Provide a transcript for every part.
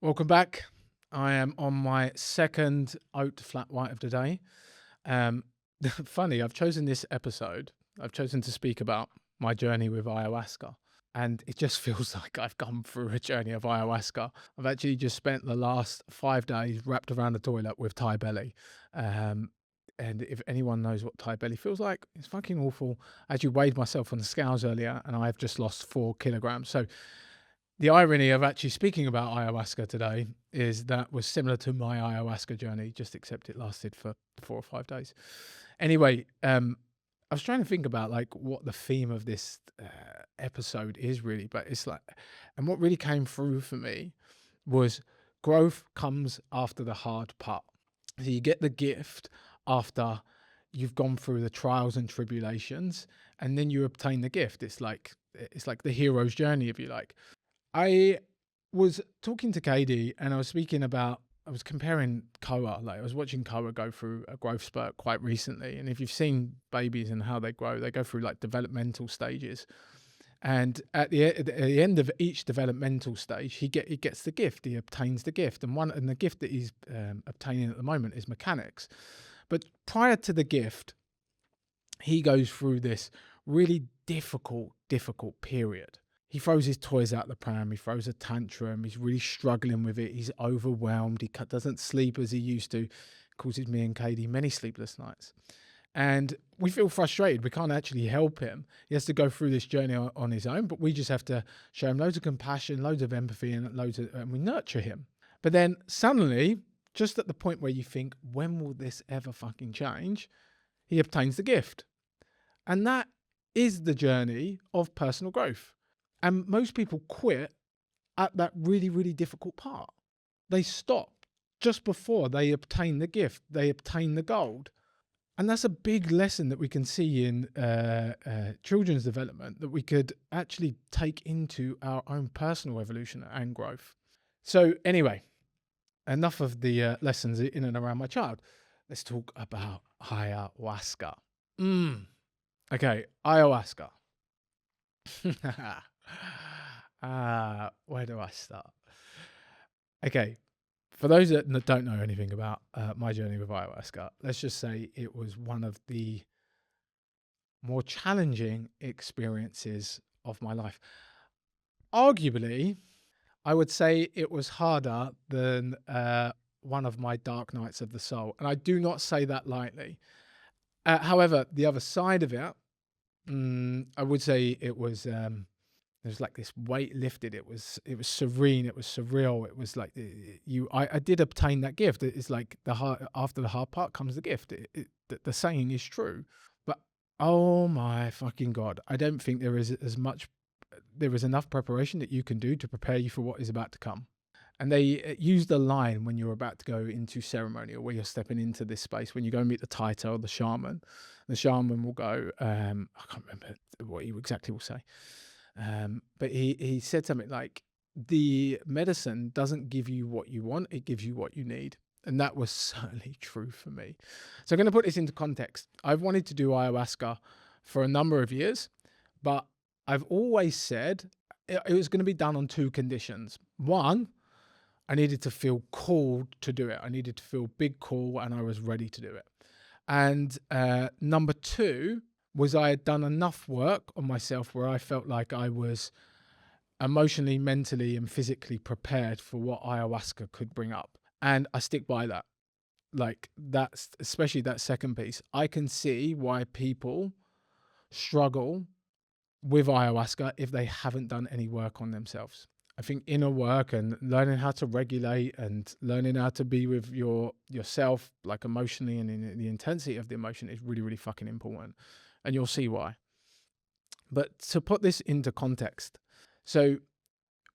Welcome back. I am on my second oat flat white of the day. Um, Funny, I've chosen this episode. I've chosen to speak about my journey with ayahuasca. And it just feels like I've gone through a journey of ayahuasca. I've actually just spent the last 5 days wrapped around the toilet with Thai belly. Um, and if anyone knows what Thai belly feels like, it's fucking awful. I actually weighed myself on the scales earlier and I've just lost 4 kilograms. So the irony of actually speaking about ayahuasca today is that was similar to my ayahuasca journey, just except it lasted for 4 or 5 days. Anyway, I was trying to think about like what the theme of this episode is really, but it's like, and what really came through for me was growth comes after the hard part. So you get the gift after you've gone through the trials and tribulations, and then you obtain the gift. It's like the hero's journey, if you like. I was talking to Kady and I was comparing Koa, like I was watching Koa go through a growth spurt quite recently. And if you've seen babies and how they grow, they go through like developmental stages. And at the end of each developmental stage, he gets the gift, he obtains the gift. And the gift that he's obtaining at the moment is mechanics. But prior to the gift, he goes through this really difficult period. He throws his toys out the pram. He throws a tantrum. He's really struggling with it. He's overwhelmed. He doesn't sleep as he used to. Causes me and Kady many sleepless nights. And we feel frustrated. We can't actually help him. He has to go through this journey on his own, but we just have to show him loads of compassion, loads of empathy, and we nurture him. But then suddenly, just at the point where you think, when will this ever fucking change? He obtains the gift. And that is the journey of personal growth. And most people quit at that really difficult part. They stop just before they obtain the gift, they obtain the gold. And that's a big lesson that we can see in children's development that we could actually take into our own personal evolution and growth. So anyway, enough of the lessons in and around my child. Let's talk about ayahuasca. Okay, ayahuasca. Where do I start? Okay, for those that don't know anything about my journey with ayahuasca, let's just say it was one of the more challenging experiences of my life. Arguably, I would say it was harder than one of my dark nights of the soul. And I do not say that lightly. However, the other side of it, I would say it was there's like this weight lifted. It was serene. It was surreal. It was like I did obtain that gift. It's like after the hard part comes the gift. The saying is true, but oh my fucking God, I don't think there is enough preparation that you can do to prepare you for what is about to come. And they use the line when you're about to go into ceremony or where you're stepping into this space, when you go and meet the Taito or the shaman will go, I can't remember what he exactly will say. But he said something like, the medicine doesn't give you what you want, it gives you what you need. And that was certainly true for me. So I'm going to put this into context. I've wanted to do ayahuasca for a number of years, but I've always said it was going to be done on two conditions. One, I needed to feel called to do it. I needed to feel big call and I was ready to do it. And number two was I had done enough work on myself where I felt like I was emotionally, mentally, and physically prepared for what ayahuasca could bring up. And I stick by that. Like that's, especially that second piece. I can see why people struggle with ayahuasca if they haven't done any work on themselves. I think inner work and learning how to regulate and learning how to be with yourself, like emotionally and in the intensity of the emotion, is really fucking important. And you'll see why. But to put this into context, so it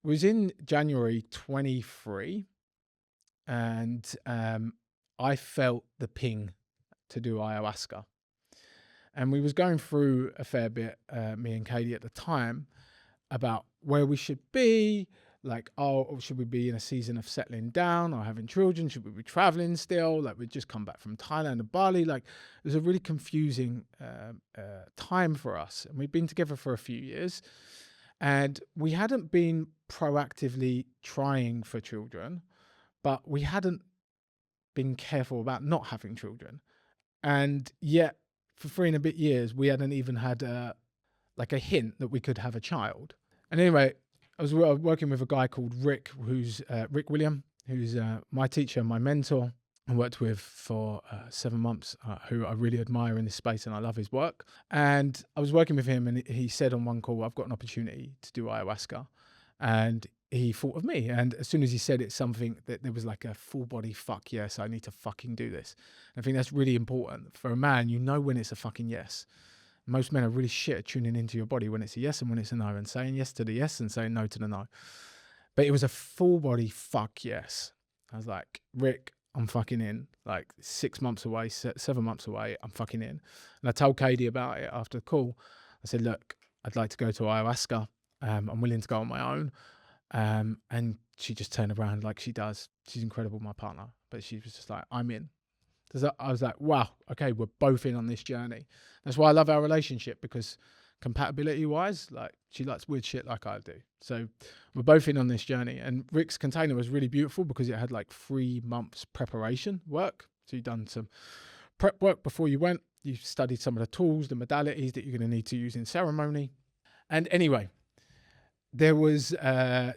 was in January 23 and I felt the ping to do ayahuasca. And we was going through a fair bit, me and Kady at the time, about where we should be, like, oh, should we be in a season of settling down or having children? Should we be traveling still? Like, we'd just come back from Thailand and Bali. Like, it was a really confusing time for us. And we'd been together for a few years. And we hadn't been proactively trying for children, but we hadn't been careful about not having children. And yet, for 3 and a bit years, we hadn't even had like a hint that we could have a child. And anyway, I was working with a guy called Rick, who's Rick William, who's my teacher, my mentor. I worked with for 7 months, who I really admire in this space, and I love his work. And I was working with him, and he said on one call, "I've got an opportunity to do ayahuasca," and he thought of me. And as soon as he said it's something that there was like a full body fuck yes, I need to fucking do this. And I think that's really important for a man. You know when it's a fucking yes. Most men are really shit at tuning into your body when it's a yes and when it's a no, and saying yes to the yes and saying no to the no. But it was a full body fuck yes. I was like, Rick, I'm fucking in. Like 6 months away, 7 months away, I'm fucking in. And I told Kady about it after the call. I said, look, I'd like to go to ayahuasca. I'm willing to go on my own. And she just turned around like she does. She's incredible, my partner. But she was just like, I'm in. I was like, wow, okay, we're both in on this journey. That's why I love our relationship, because compatibility wise, like she likes weird shit like I do. So we're both in on this journey. And Rick's container was really beautiful because it had like 3 months preparation work. So you've done some prep work before you went. You studied some of the tools, the modalities that you're going to need to use in ceremony. And anyway, there was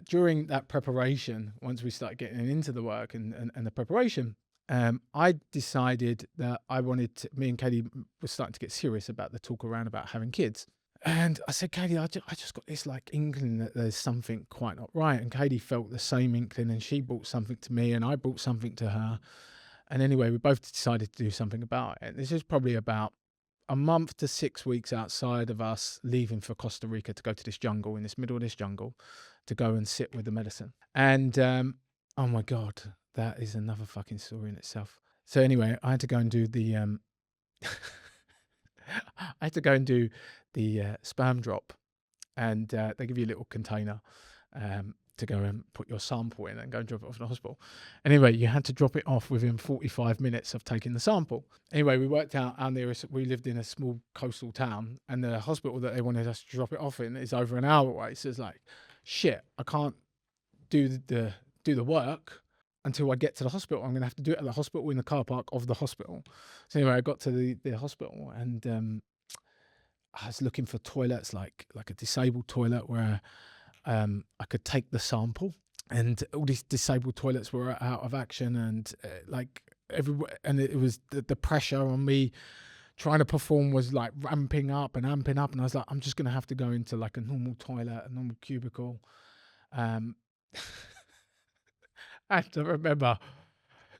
during that preparation, once we started getting into the work and the preparation, I decided that me and Kady were starting to get serious about the talk around about having kids. And I said, Kady, I just got this like inkling that there's something quite not right. And Kady felt the same inkling, and she brought something to me and I brought something to her. And anyway, we both decided to do something about it. This is probably about a month to 6 weeks outside of us leaving for Costa Rica to go to this jungle, in this middle of this jungle, to go and sit with the medicine. And oh my God, that is another fucking story in itself. So anyway, I had to go and do the I had to go and do the sperm drop, and they give you a little container to go and put your sample in and go and drop it off in the hospital. Anyway, you had to drop it off within 45 minutes of taking the sample. Anyway, we worked out we lived in a small coastal town, and the hospital that they wanted us to drop it off in is over an hour away. So it's like, shit, I can't do the work until I get to the hospital. I'm going to have to do it at the hospital in the car park of the hospital. So anyway, I got to the hospital, and I was looking for toilets, like a disabled toilet where I could take the sample. And all these disabled toilets were out of action, and like everywhere, and it was the pressure on me trying to perform was like ramping up and amping up, and I was like, I'm just gonna have to go into like a normal toilet, a normal cubicle. I have to remember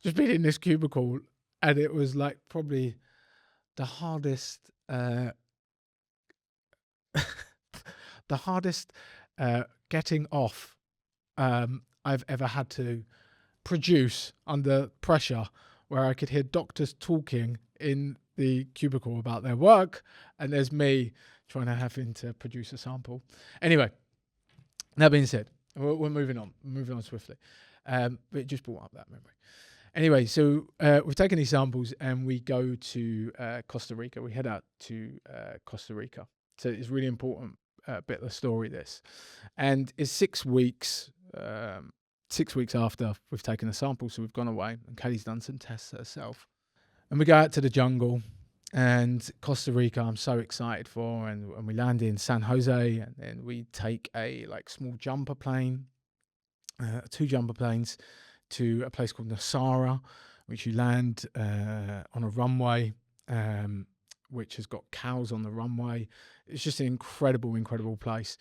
just being in this cubicle, and it was like probably the hardest the hardest getting off I've ever had to produce under pressure, where I could hear doctors talking in the cubicle about their work, and there's me trying to having to produce a sample. Anyway, that being said, we're moving on swiftly. But it just brought up that memory. Anyway, so we've taken these samples and we go to Costa Rica. We head out to Costa Rica. So it's really important bit of the story, this. And it's 6 weeks, 6 weeks after we've taken the sample. So we've gone away, and Kady's done some tests herself. And we go out to the jungle, and Costa Rica I'm so excited for. And we land in San Jose, and then we take a like small jumper plane, 2 jumper planes, to a place called Nasara, which you land on a runway, which has got cows on the runway. It's just an incredible place.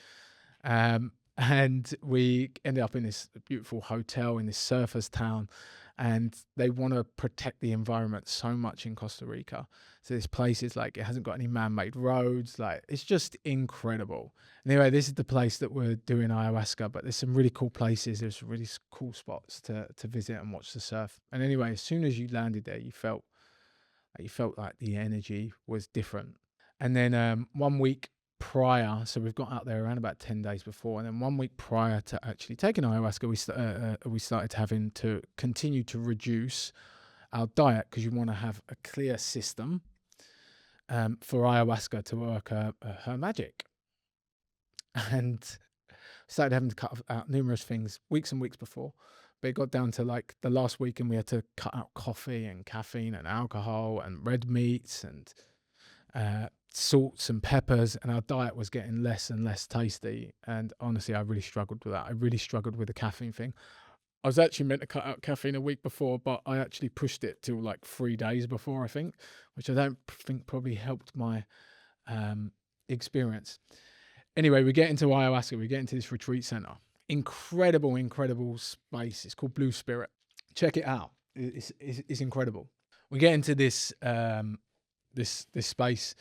And we ended up in this beautiful hotel in this surfers town, and they want to protect the environment so much in Costa Rica. So this place is like, it hasn't got any man-made roads. Like, it's just incredible. Anyway, this is the place that we're doing ayahuasca, but there's some really cool places. There's really cool spots to visit and watch the surf. And anyway, as soon as you landed there, you felt like the energy was different. And then 1 week prior, so we've got out there around about 10 days before, and then 1 week prior to actually taking ayahuasca, we started having to continue to reduce our diet, because you want to have a clear system for ayahuasca to work her magic. And started having to cut out numerous things weeks and weeks before. But it got down to like the last week and we had to cut out coffee and caffeine and alcohol and red meats and salts and peppers, and our diet was getting less and less tasty. And honestly, I really struggled with that. I really struggled with the caffeine thing. I was actually meant to cut out caffeine a week before, but I actually pushed it till like 3 days before, I think, which I don't think probably helped my experience. Anyway, we get into ayahuasca. We get into this retreat center. Incredible, incredible space. It's called Blue Spirit. Check it out. It's incredible. We get into this this space,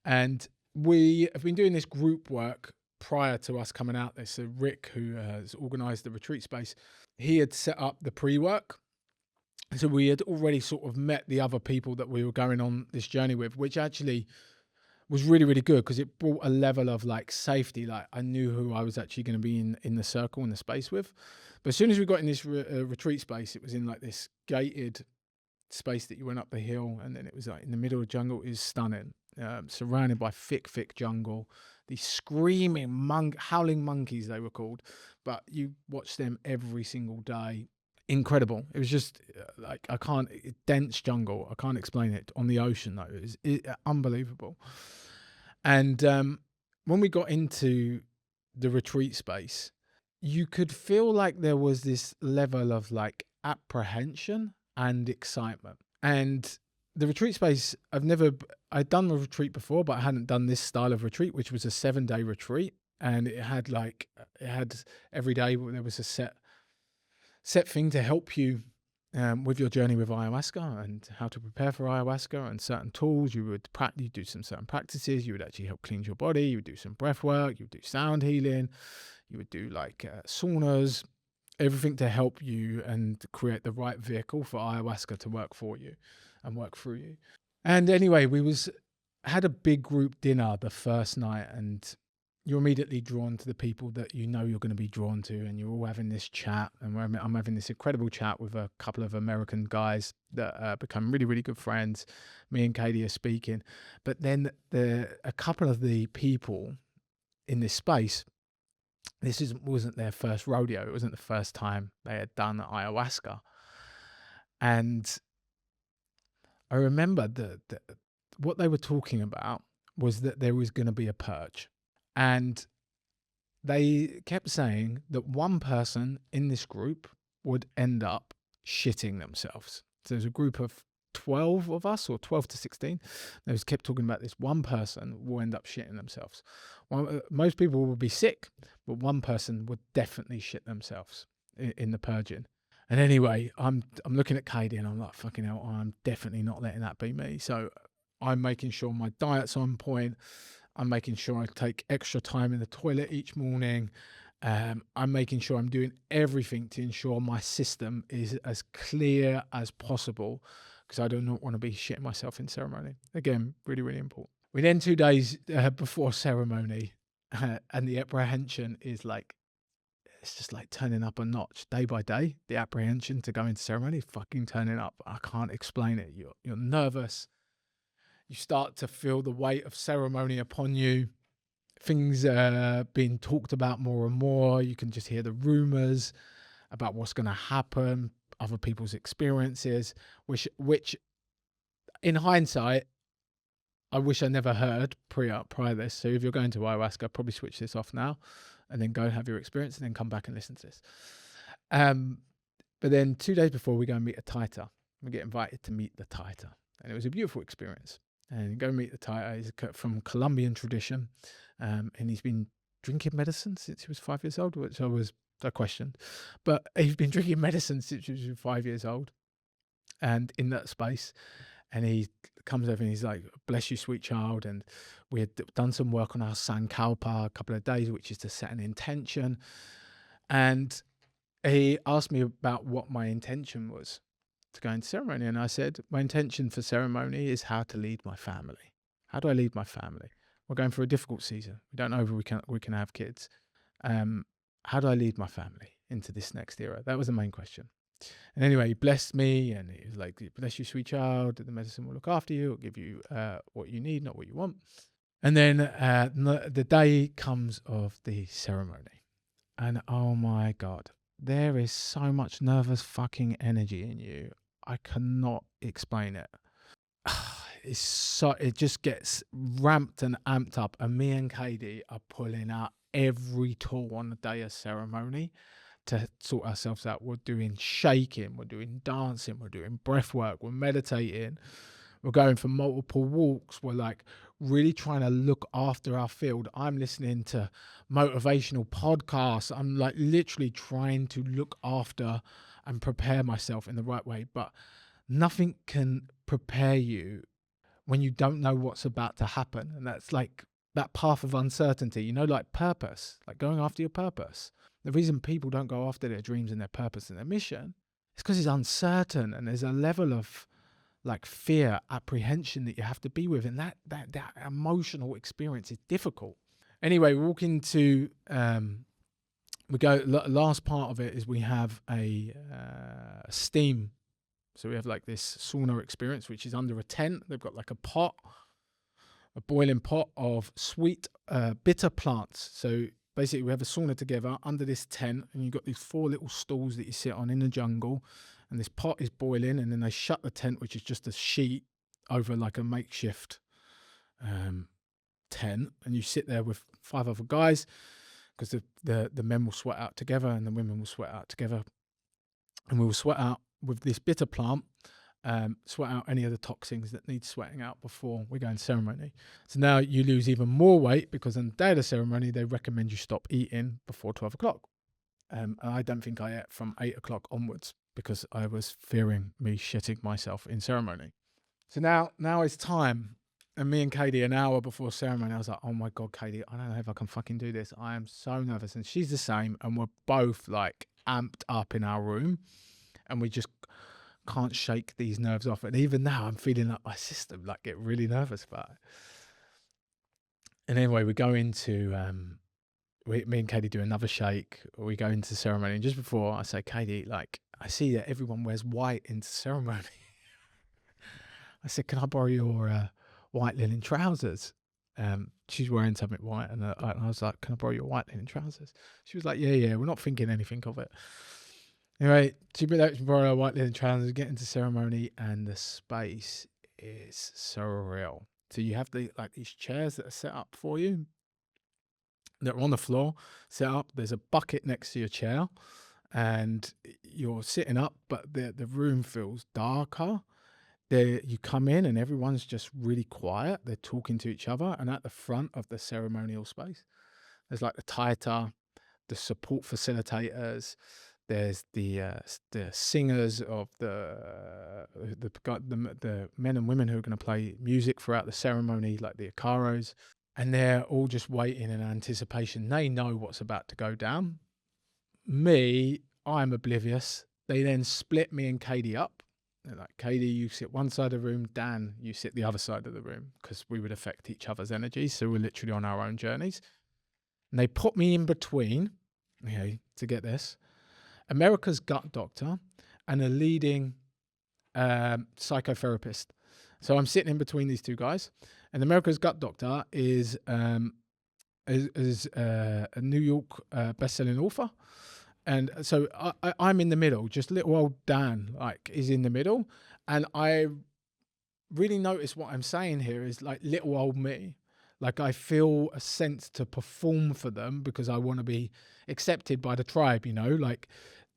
and we have been doing this group work prior to us coming out there. So Rick, who has organized the retreat space, he had set up the pre-work. So we had already sort of met the other people that we were going on this journey with, which actually was really, really good because it brought a level of like safety. Like I knew who I was actually going to be in the circle, in the space with. But as soon as we got in this retreat space, it was in like this gated space that you went up the hill, and then it was like in the middle of the jungle. It was stunning, surrounded by thick jungle. These screaming howling monkeys, they were called, but you watch them every single day. Incredible. It was just like dense jungle. I can't explain it. On the ocean though, it was unbelievable. And when we got into the retreat space, you could feel like there was this level of like apprehension and excitement. And the retreat space, I'd done a retreat before, but I hadn't done this style of retreat, which was a 7-day retreat. And it had every day there was a set thing to help you with your journey with ayahuasca and how to prepare for ayahuasca, and certain tools. You would do some certain practices. You would actually help cleanse your body. You would do some breath work. You would do sound healing. You would do like saunas, everything to help you and create the right vehicle for ayahuasca to work for you and work through you. And anyway, we had a big group dinner the first night, and you're immediately drawn to the people that you know you're going to be drawn to, and you're all having this chat. And I'm having this incredible chat with a couple of American guys that become really, really good friends. Me and Kady are speaking, but then a couple of the people in this space, wasn't their first rodeo. It wasn't the first time they had done ayahuasca. And I remember that what they were talking about was that there was going to be a purge. And they kept saying that one person in this group would end up shitting themselves. So there's a group of 12 of us, or 12 to 16. They was kept talking about this one person will end up shitting themselves. Most people will be sick, but one person would definitely shit themselves in the purging. And anyway, I'm looking at Kady and I'm like, fucking hell, I'm definitely not letting that be me. So I'm making sure my diet's on point. I'm making sure I take extra time in the toilet each morning. I'm making sure I'm doing everything to ensure my system is as clear as possible, because I do not want to be shitting myself in ceremony. Again, really, really important. We then 2 days before ceremony, and the apprehension is like, it's just like turning up a notch day by day. The apprehension to go into ceremony, fucking turning up. I can't explain it. You're nervous. You start to feel the weight of ceremony upon you. Things are being talked about more and more. You can just hear the rumors about what's going to happen, other people's experiences, which in hindsight, I wish I never heard prior this. So if you're going to ayahuasca, probably switch this off now and then go and have your experience and then come back and listen to this. But then 2 days before, we go and meet a Taita. We get invited to meet the Taita. And it was a beautiful experience. And you go meet the Taita. He's from Colombian tradition. And he's been drinking medicine since he was 5 years old, which I questioned. But he's been drinking medicine since he was 5 years old. And in that space, and he comes over and he's like, bless you, sweet child. And we had done some work on our Sankalpa a couple of days, which is to set an intention. And he asked me about what my intention was to go into ceremony. And I said, my intention for ceremony is how to lead my family. How do I lead my family? We're going through a difficult season. We don't know if we can have kids. How do I lead my family into this next era? That was the main question. And anyway, he blessed me and he was like, bless you, sweet child. The medicine will look after you. It'll give you what you need, not what you want. And then the day comes of the ceremony. And oh my God, there is so much nervous fucking energy in you. I cannot explain it. It just gets ramped and amped up. And me and Kady are pulling out every tool on the day of ceremony to sort ourselves out. We're doing shaking, we're doing dancing, we're doing breath work, we're meditating, we're going for multiple walks. We're like really trying to look after our field. I'm listening to motivational podcasts. I'm like literally trying to look after and prepare myself in the right way. But nothing can prepare you when you don't know what's about to happen. And that's like that path of uncertainty, like purpose, like going after your purpose. The reason people don't go after their dreams and their purpose and their mission is because it's uncertain, and there's a level of like fear, apprehension that you have to be with, and that emotional experience is difficult. Anyway, we walk into last part of it is we have a steam. So we have like this sauna experience, which is under a tent. They've got like a boiling pot of sweet bitter plants. So basically we have a sauna together under this tent, and you've got these 4 little stools that you sit on in the jungle, and this pot is boiling, and then they shut the tent, which is just a sheet over like a makeshift tent, and you sit there with 5 other guys, because the men will sweat out together and the women will sweat out together, and we will sweat out with this bitter plant, sweat out any of the toxins that need sweating out before we go in ceremony. So now you lose even more weight, because on the day of the ceremony they recommend you stop eating before 12 o'clock. And I don't think I ate from 8 o'clock onwards, because I was fearing me shitting myself in ceremony. So now it's time. And me and Kady, an hour before ceremony, I was like, oh my God, Kady, I don't know if I can fucking do this. I am so nervous. And she's the same. And we're both like amped up in our room, and we just can't shake these nerves off. And even now I'm feeling like my system like get really nervous about it. And anyway, we go into me and Kady do another shake. We go into ceremony, and just before I say, Kady, like, I see that everyone wears white into ceremony. I said, can I borrow your white linen trousers? She's wearing something white, and I was like, can I borrow your white linen trousers? She was like, yeah, we're not thinking anything of it. Anyway, she borrowed her white linen trousers, get into ceremony, and the space is surreal. So you have these chairs that are set up for you. They're on the floor, set up. There's a bucket next to your chair, and you're sitting up, but the room feels darker. You come in and everyone's just really quiet. They're talking to each other, and at the front of the ceremonial space, there's like the taita, the support facilitators. There's the singers of the men and women who are going to play music throughout the ceremony, like the akaros, and they're all just waiting in anticipation. They know what's about to go down. Me, I'm oblivious. They then split me and Kady up. They're like, Kady, you sit one side of the room. Dan, you sit the other side of the room, because we would affect each other's energies. So we're literally on our own journeys. And they put me in between, to get this, America's gut doctor and a leading psychotherapist. So I'm sitting in between these 2 guys, and America's gut doctor is a New York best-selling author. And so I'm in the middle, just little old Dan is in the middle. And I really notice what I'm saying here is like little old me. Like I feel a sense to perform for them, because I want to be accepted by the tribe, like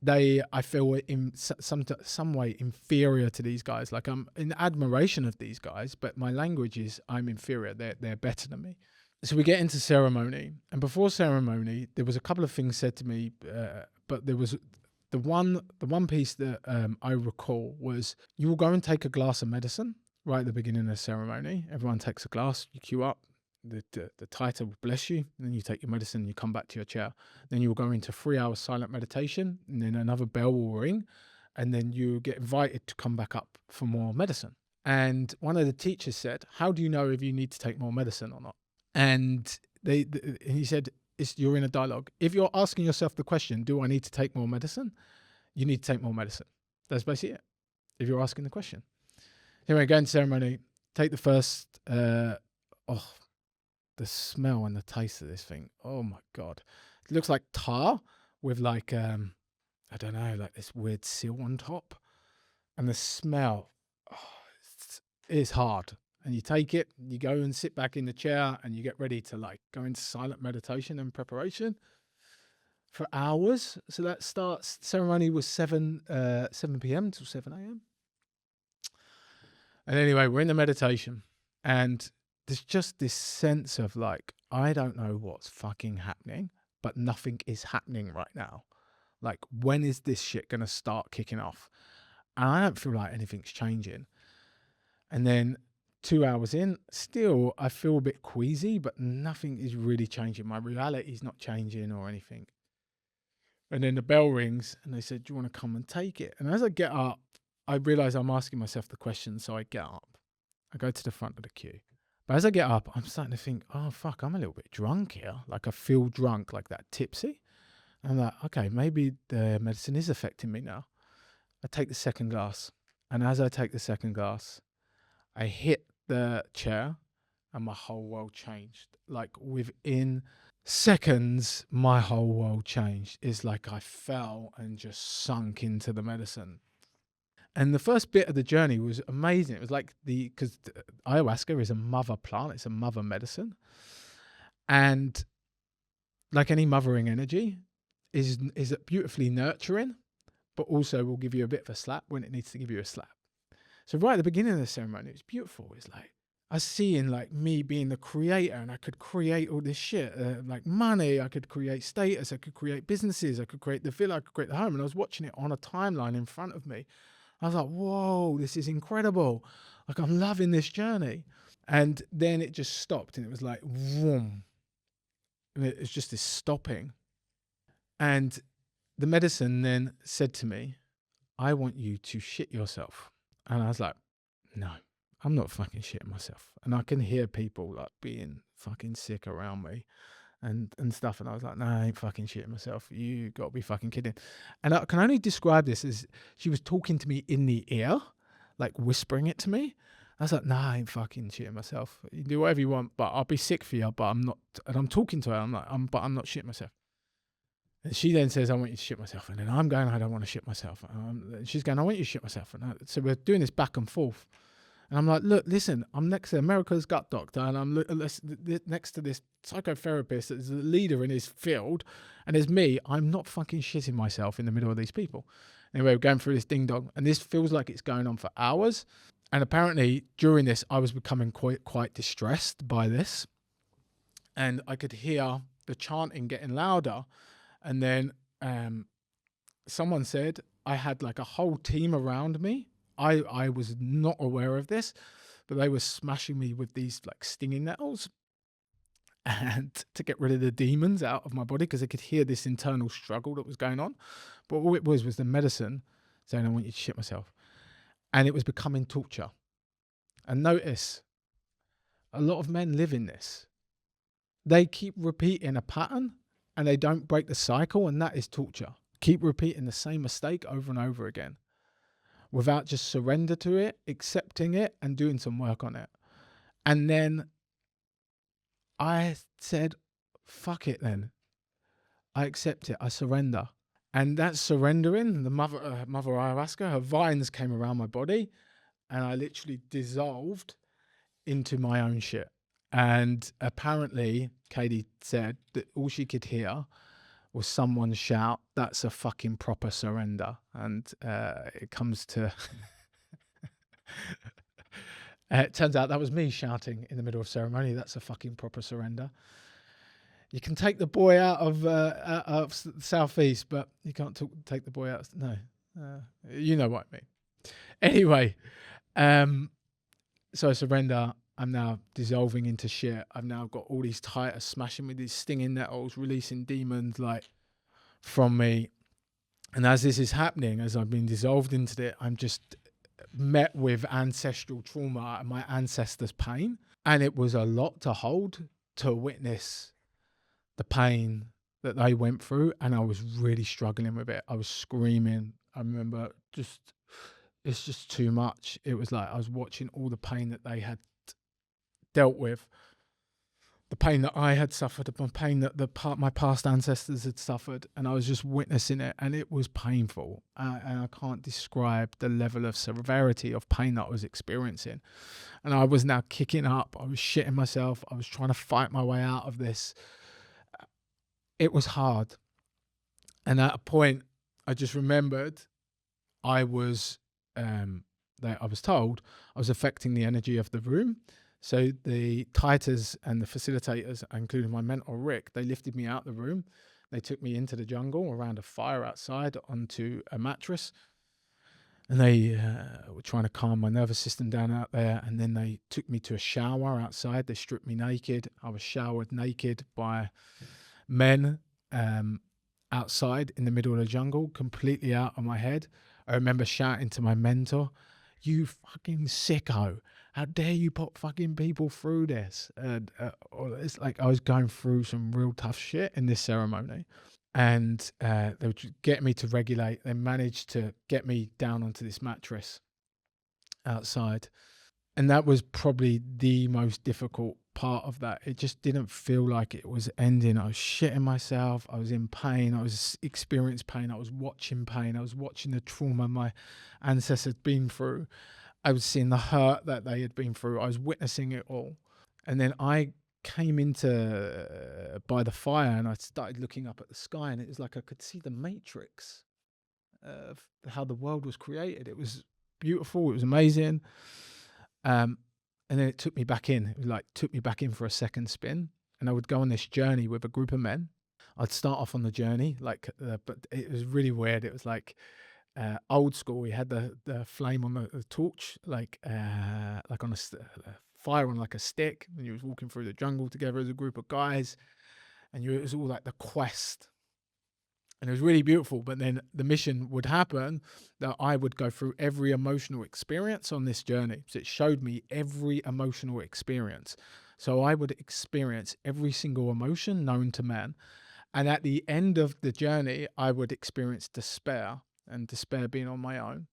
I feel in some way inferior to these guys. Like I'm in admiration of these guys, but my language is I'm inferior. They're better than me. So we get into ceremony, and before ceremony, there was a couple of things said to me, but there was the one piece that I recall was, you will go and take a glass of medicine right at the beginning of the ceremony. Everyone takes a glass, you queue up, the taita will bless you, and then you take your medicine and you come back to your chair. Then you will go into 3 hours silent meditation, and then another bell will ring, and then you get invited to come back up for more medicine. And one of the teachers said, how do you know if you need to take more medicine or not? And he said, you're in a dialogue. If you're asking yourself the question, do I need to take more medicine? You need to take more medicine. That's basically it. If you're asking the question. Anyway, go into ceremony, take the first, the smell and the taste of this thing. Oh my God. It looks like tar with like I don't know, like this weird seal on top, and the smell, oh, it's hard. And you take it, you go and sit back in the chair, and you get ready to like go into silent meditation and preparation for hours. So that starts. Ceremony was 7 p.m. till 7 a.m. And anyway, we're in the meditation, and there's just this sense of like, I don't know what's fucking happening, but nothing is happening right now. Like, when is this shit going to start kicking off? And I don't feel like anything's changing. And then 2 hours in, still, I feel a bit queasy, but nothing is really changing. My reality is not changing or anything. And then the bell rings, and they said, "Do you want to come and take it?" And as I get up, I realize I'm asking myself the question. So I get up, I go to the front of the queue. But as I get up, I'm starting to think, oh, fuck, I'm a little bit drunk here. Like, I feel drunk, like that, tipsy. And I'm like, okay, maybe the medicine is affecting me now. I take the second glass. And as I take the second glass, I hit the chair, and my whole world changed. Like, within seconds, my whole world changed. It's like I fell and just sunk into the medicine. And the first bit of the journey was amazing. It was like because ayahuasca is a mother plant, it's a mother medicine. And like any mothering energy, is beautifully nurturing, but also will give you a bit of a slap when it needs to give you a slap. So right at the beginning of the ceremony, it was beautiful. It's like, I was seeing like me being the creator, and I could create all this shit, like money, I could create status, I could create businesses, I could create the villa, I could create the home. And I was watching it on a timeline in front of me. I was like, whoa, this is incredible. Like, I'm loving this journey. And then it just stopped, and it was like, vroom. And it was just this stopping. And the medicine then said to me, I want you to shit yourself. And I was like, no, I'm not fucking shitting myself. And I can hear people like being fucking sick around me and stuff. And I was like, no, I ain't fucking shitting myself. You got to be fucking kidding. And I can only describe this as she was talking to me in the ear, like whispering it to me. I was like, nah, I ain't fucking shitting myself. You do whatever you want, but I'll be sick for you, but I'm not. And I'm talking to her. I'm like, but I'm not shitting myself. And she then says, I want you to shit myself. And then I'm going, I don't want to shit myself. And she's going, I want you to shit myself. And so we're doing this back and forth. And I'm like, look, listen, I'm next to America's gut doctor, and I'm next to this psychotherapist that is a leader in his field. And there's me. I'm not fucking shitting myself in the middle of these people. Anyway, we're going through this ding dong, and this feels like it's going on for hours. And apparently during this, I was becoming quite distressed by this. And I could hear the chanting getting louder. And then someone said I had like a whole team around me. I was not aware of this, but they were smashing me with these like stinging nettles and to get rid of the demons out of my body, because they could hear this internal struggle that was going on. But all it was the medicine saying, I want you to shit myself. And it was becoming torture. And notice, a lot of men live in this. They keep repeating a pattern and they don't break the cycle, and that is torture. Keep repeating the same mistake over and over again without just surrender to it, accepting it, and doing some work on it. And then I said, fuck it then. I accept it. I surrender. And that's surrendering. The mother ayahuasca, her vines came around my body, and I literally dissolved into my own shit. And apparently, Kady said that all she could hear was someone shout, that's a fucking proper surrender. And it comes to... it turns out that was me shouting in the middle of ceremony, that's a fucking proper surrender. You can take the boy out of the southeast, but you can't take the boy out. No, you know what I mean. Anyway, so I surrender. I'm now dissolving into shit. I've now got all these titers smashing with these stinging nettles, releasing demons like from me. And as this is happening, as I've been dissolved into it, I'm just met with ancestral trauma and my ancestors' pain. And it was a lot to hold, to witness the pain that they went through. And I was really struggling with it. I was screaming. I remember it's just too much. It was like I was watching all the pain that they had dealt with. the pain that I had suffered, the pain that my past ancestors had suffered, and I was just witnessing it, and it was painful. And I can't describe the level of severity of pain that I was experiencing. And I was now kicking up. I was shitting myself. I was trying to fight my way out of this. It was hard. And at a point, I just remembered I was I was told I was affecting the energy of the room. So the titers and the facilitators, including my mentor Rick, they lifted me out of the room. They took me into the jungle around a fire outside onto a mattress, and they were trying to calm my nervous system down out there. And then they took me to a shower outside. They stripped me naked. I was showered naked by men outside in the middle of the jungle, completely out of my head. I remember shouting to my mentor, "You fucking sicko. How dare you put fucking people through this?" And it's like I was going through some real tough shit in this ceremony. And they would get me to regulate. They managed to get me down onto this mattress outside. And that was probably the most difficult part of that. It just didn't feel like it was ending. I was shitting myself. I was in pain. I was experiencing pain. I was watching pain. I was watching the trauma my ancestors had been through. I was seeing the hurt that they had been through. I was witnessing it all. And then I came into by the fire, and I started looking up at the sky, and it was like I could see the matrix of how the world was created. It was beautiful. It was amazing. And then it took me back in. It was like took me back in for a second spin, and I would go on this journey with a group of men. I'd start off on the journey, but it was really weird. It was like old school. We had the flame on the torch, like on a fire on like a stick, and you was walking through the jungle together as a group of guys, and it was all like the quest. And it was really beautiful. But then the mission would happen that I would go through every emotional experience on this journey. So it showed me every emotional experience. So I would experience every single emotion known to man. And at the end of the journey, I would experience despair, and despair being on my own.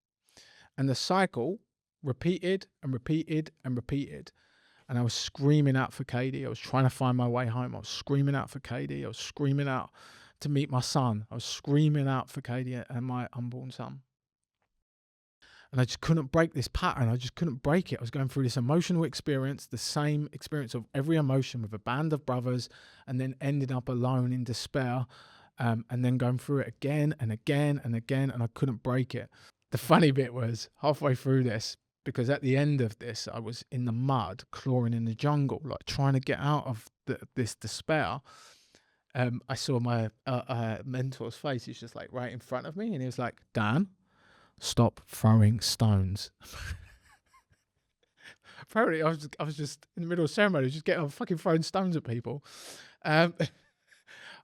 And the cycle repeated and repeated and repeated. And I was screaming out for Kady. I was trying to find my way home. I was screaming out for Kady. I was screaming out to meet my son. I was screaming out for Kady and my unborn son. And I just couldn't break this pattern. I just couldn't break it. I was going through this emotional experience, the same experience of every emotion with a band of brothers, and then ending up alone in despair, and then going through it again and again and again, and I couldn't break it. The funny bit was halfway through this, because at the end of this, I was in the mud, clawing in the jungle, like trying to get out of this despair. I saw my mentor's face. He's just like right in front of me, and he was like, "Dan, stop throwing stones." Apparently, I was just in the middle of ceremony, just getting fucking throwing stones at people. I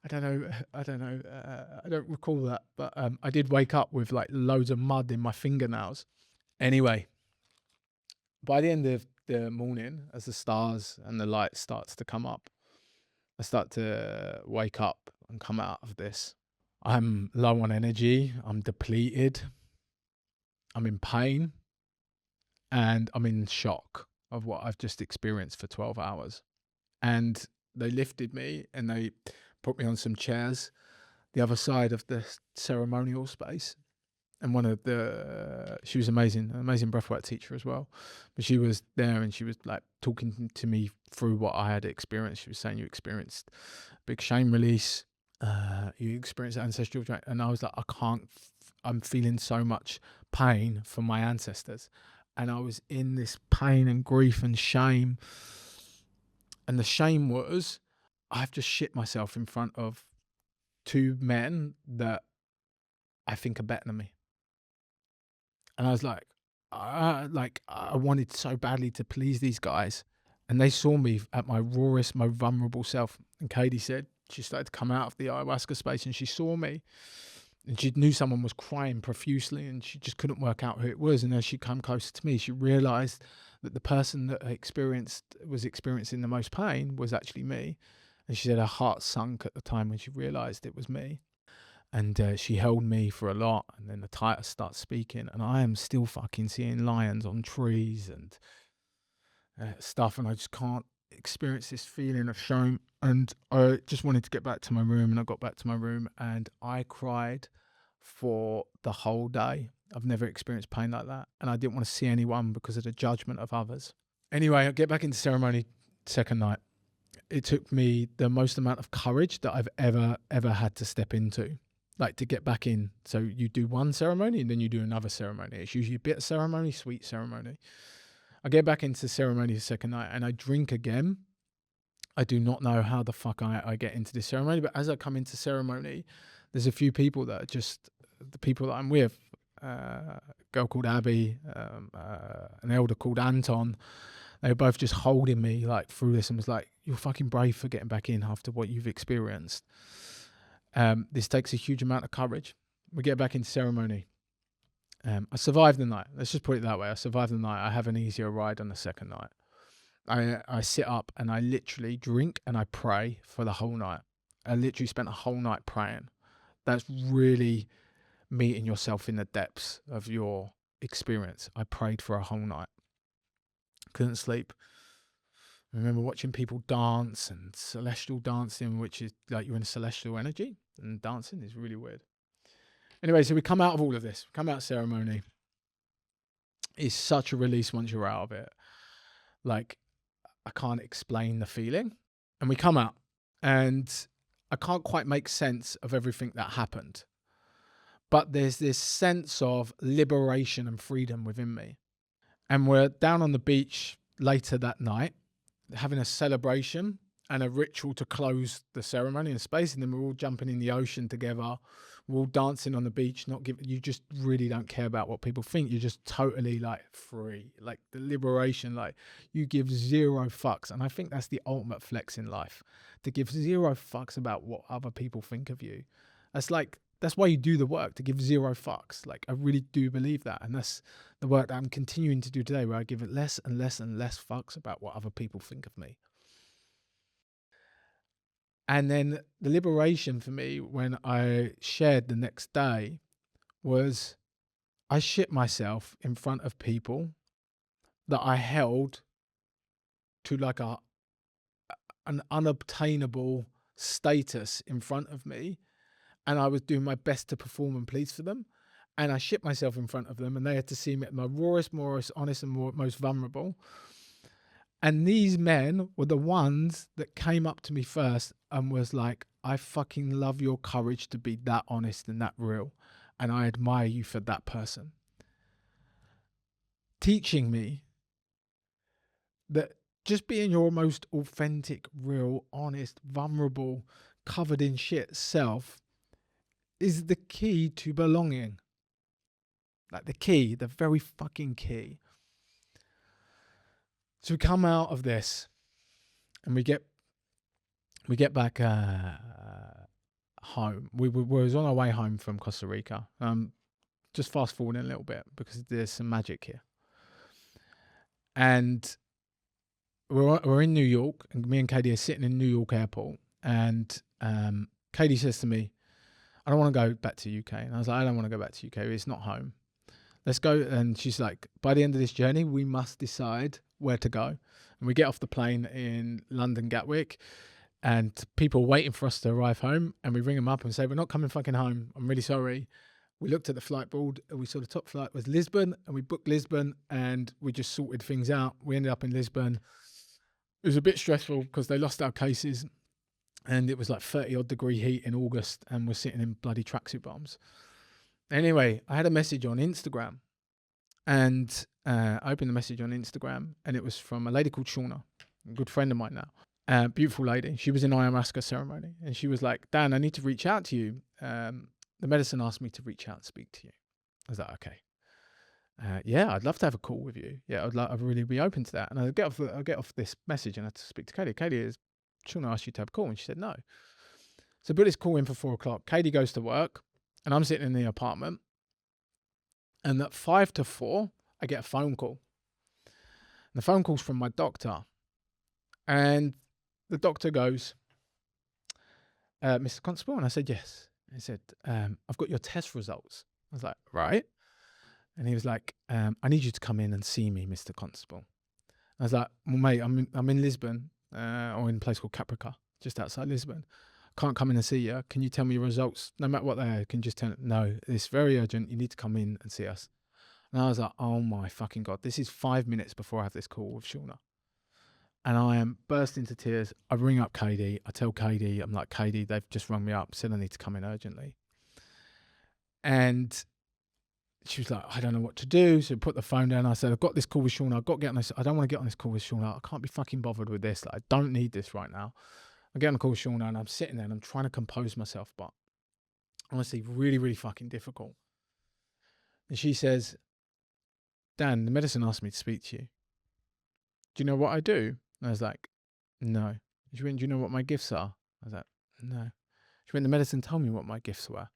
don't know. I don't recall that, but I did wake up with like loads of mud in my fingernails. Anyway, by the end of the morning, as the stars and the light starts to come up, I start to wake up and come out of this. I'm low on energy. I'm depleted. I'm in pain. And I'm in shock of what I've just experienced for 12 hours. And they lifted me and they put me on some chairs the other side of the ceremonial space. And she was amazing, an amazing breathwork teacher as well. But she was there and she was like talking to me through what I had experienced. She was saying, you experienced big shame release, you experienced ancestral, and I was like, I'm feeling so much pain from my ancestors. And I was in this pain and grief and shame. And the shame was, I've just shit myself in front of two men that I think are better than me. And I was like, I wanted so badly to please these guys. And they saw me at my rawest, most vulnerable self. And Kady said she started to come out of the ayahuasca space and she saw me. And she knew someone was crying profusely and she just couldn't work out who it was. And as she came closer to me, she realized that the person that was experiencing the most pain was actually me. And she said her heart sunk at the time when she realized it was me. And she held me for a lot. And then the title starts speaking. And I am still fucking seeing lions on trees and stuff. And I just can't experienced this feeling of shame, and I just wanted to get back to my room, and I got back to my room and I cried for the whole day. I've never experienced pain like that, and I didn't want to see anyone because of the judgment of others. Anyway, I get back into ceremony second night. It took me the most amount of courage that I've ever had to step into, like to get back in. So you do one ceremony and then you do another ceremony. It's usually a bitter ceremony, sweet ceremony. I get back into ceremony the second night and I drink again. I do not know how the fuck I get into this ceremony, but as I come into ceremony, there's a few people that are just the people that I'm with. A girl called Abby, an elder called Anton. They were both just holding me like through this and was like, "You're fucking brave for getting back in after what you've experienced." This takes a huge amount of courage. We get back into ceremony. I survived the night. Let's just put it that way. I survived the night. I have an easier ride on the second night. I sit up and I literally drink and I pray for the whole night. I literally spent a whole night praying. That's really meeting yourself in the depths of your experience. I prayed for a whole night. Couldn't sleep. I remember watching people dance and celestial dancing, which is like you're in a celestial energy, and dancing is really weird. Anyway, so we come out of all of this. We come out of ceremony. It's such a release once you're out of it. Like, I can't explain the feeling. And we come out and I can't quite make sense of everything that happened. But there's this sense of liberation and freedom within me. And we're down on the beach later that night, having a celebration and a ritual to close the ceremony and space. And then we're all jumping in the ocean together. We're all dancing on the beach, you just really don't care about what people think. You're just totally like free, like the liberation, like you give zero fucks. And I think that's the ultimate flex in life, to give zero fucks about what other people think of you. That's why you do the work, to give zero fucks. Like, I really do believe that. And that's the work that I'm continuing to do today, where I give it less and less and less fucks about what other people think of me. And then the liberation for me when I shared the next day was I shit myself in front of people that I held to like an unobtainable status in front of me. And I was doing my best to perform and please for them. And I shit myself in front of them, and they had to see me at my rawest, most honest, and most vulnerable. And these men were the ones that came up to me first and was like, "I fucking love your courage to be that honest and that real. And I admire you for that person." Teaching me that just being your most authentic, real, honest, vulnerable, covered in shit self is the key to belonging. Like the key, the very fucking key. So we come out of this and we get back home. We was on our way home from Costa Rica. Just fast forwarding a little bit because there's some magic here. And we're in New York, and me and Kady are sitting in New York airport. And Kady says to me, "I don't want to go back to UK." And I was like, "I don't want to go back to UK. It's not home. Let's go." And she's like, "By the end of this journey, we must decide where to go." And we get off the plane in London Gatwick, and people are waiting for us to arrive home. And we ring them up and say, "We're not coming fucking home. I'm really sorry." We looked at the flight board and we saw the top flight was Lisbon, and we booked Lisbon, and we just sorted things out. We ended up in Lisbon. It was a bit stressful because they lost our cases, and it was like 30 odd degree heat in August, and we're sitting in bloody tracksuit bottoms. Anyway, I had a message on Instagram, and I opened the message on Instagram, and it was from a lady called Shauna, a good friend of mine now. Beautiful lady. She was in Ayahuasca ceremony, and she was like, "Dan, I need to reach out to you. The medicine asked me to reach out and speak to you." I was like, "Okay. Yeah, I'd love to have a call with you. Yeah, I'd really be open to that." And I get off this message and I had to speak to Kady. Kady, Shauna asked you to have a call, and she said no. So put this call in for 4:00. Kady goes to work, and I'm sitting in the apartment. And at 5 to 4, I get a phone call. And the phone call's from my doctor. And the doctor goes, "Mr. Constable?" And I said, "Yes." He said, "I've got your test results." I was like, "Right." And he was like, "I need you to come in and see me, Mr. Constable." I was like, "Well, mate, I'm in Lisbon. or in a place called Caprica, just outside Lisbon. Can't come in and see you. Can you tell me your results? No matter what they are, can you just tell no, it's very urgent. You need to come in and see us. And I was like, oh my fucking God, this is 5 minutes before I have this call with Shauna. And I am burst into tears. I ring up Kady. I tell Kady, I'm like, Kady, they've just rung me up, said I need to come in urgently. And she was like, I don't know what to do. So I put the phone down. I said, I've got this call with Shauna. I've got to get on this. I don't want to get on this call with Shauna. I can't be fucking bothered with this. Like, I don't need this right now. I get on the call with Shauna and I'm sitting there and I'm trying to compose myself, but honestly, really, really fucking difficult. And she says, Dan, the medicine asked me to speak to you. Do you know what I do? And I was like, no. She went, do you know what my gifts are? I was like, no. She went, the medicine told me what my gifts were.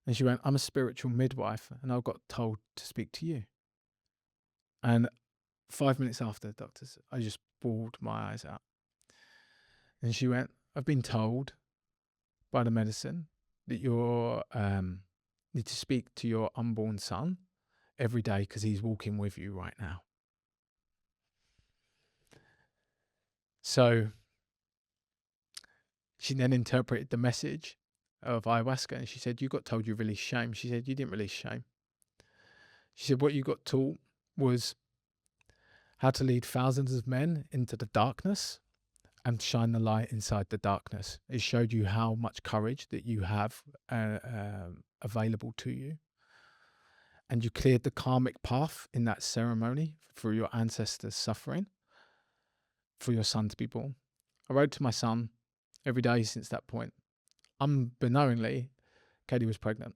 And she went, I'm a spiritual midwife and I got told to speak to you. And 5 minutes after the doctors, I just bawled my eyes out. And she went, I've been told by the medicine that you need to speak to your unborn son every day because he's walking with you right now. So she then interpreted the message of ayahuasca and she said, you got told you released shame. She said, you didn't release shame. She said, what you got taught was how to lead thousands of men into the darkness and shine the light inside the darkness. It showed you how much courage that you have available to you. And you cleared the karmic path in that ceremony for your ancestors' suffering, for your son to be born. I wrote to my son every day since that point. Unbeknowingly, Kady was pregnant.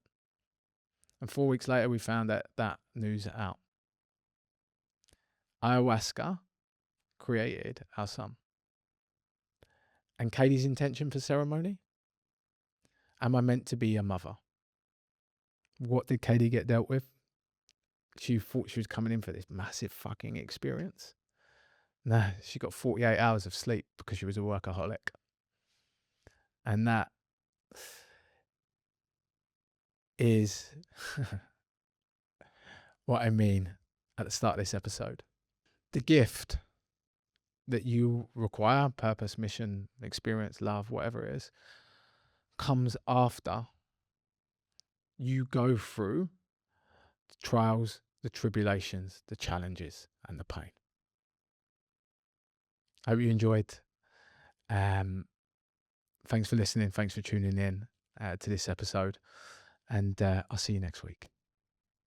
And 4 weeks later, we found that news out. Ayahuasca created our son. And Kady's intention for ceremony? Am I meant to be a mother? What did Kady get dealt with? She thought she was coming in for this massive fucking experience. No, she got 48 hours of sleep because she was a workaholic. And that is what I mean at the start of this episode. The gift that you require, purpose, mission, experience, love, whatever it is, comes after you go through the trials, the tribulations, the challenges, and the pain. I hope you enjoyed. Thanks for listening. Thanks for tuning in to this episode. And I'll see you next week.